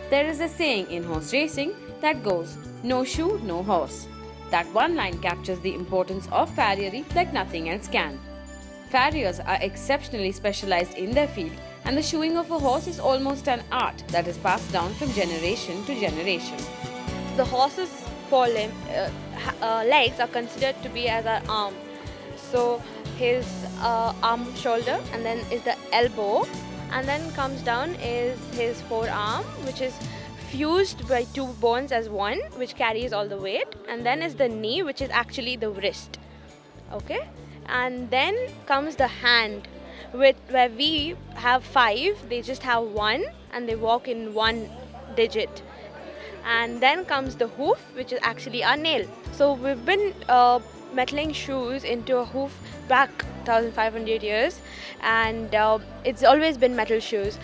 There is a saying in horse racing that goes, no shoe, no horse. That one line captures the importance of farriery like nothing else can. Farriers are exceptionally specialized in their field, and the shoeing of a horse is almost an art that is passed down from generation to generation. The horse's legs are considered to be as our arm. So his arm, shoulder, and then is the elbow, and then comes down is his forearm, which is fused by two bones as one, which carries all the weight, and then is the knee, which is actually the wrist. Okay, and then comes the hand, with where we have five, they just have one, and they walk in one digit. And then comes the hoof, which is actually our nail. So we've been metaling shoes into a hoof back 1500 years, and it's always been metal shoes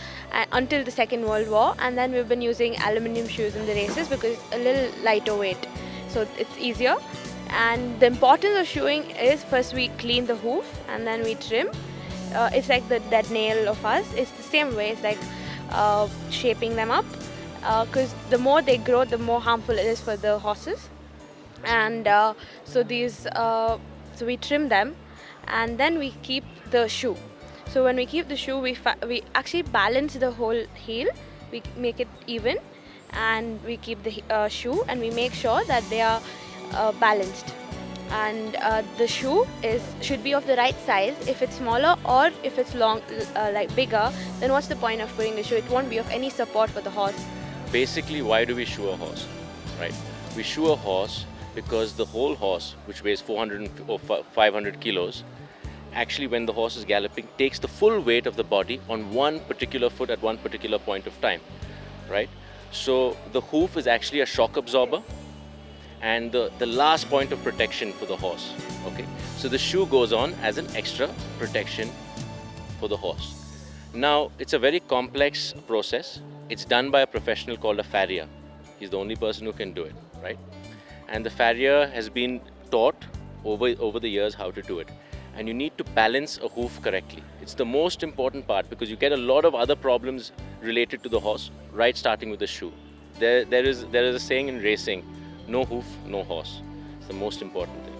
until the Second World War, and then we've been using aluminium shoes in the races because it's a little lighter weight, so it's easier. And the importance of shoeing is, first we clean the hoof and then we trim. It's like that nail of us. It's the same way. It's like shaping them up, because the more they grow, the more harmful it is for the horses. And so we trim them, and then we keep the shoe. So when we keep the shoe, we actually balance the whole heel. We make it even, and we keep the shoe, and we make sure that they are balanced. And the shoe should be of the right size. If it's smaller or if it's long, like bigger, then what's the point of putting the shoe? It won't be of any support for the horse. Basically, why do we shoe a horse, right? We shoe a horse because the whole horse, which weighs 400 or 500 kilos, actually when the horse is galloping, takes the full weight of the body on one particular foot at one particular point of time, right? So the hoof is actually a shock absorber and the last point of protection for the horse, okay? So the shoe goes on as an extra protection for the horse. Now, it's a very complex process. It's done by a professional called a farrier. He's the only person who can do it, right? And the farrier has been taught over the years how to do it. And you need to balance a hoof correctly. It's the most important part because you get a lot of other problems related to the horse, right starting with the shoe. There is a saying in racing, no hoof, no horse. It's the most important thing.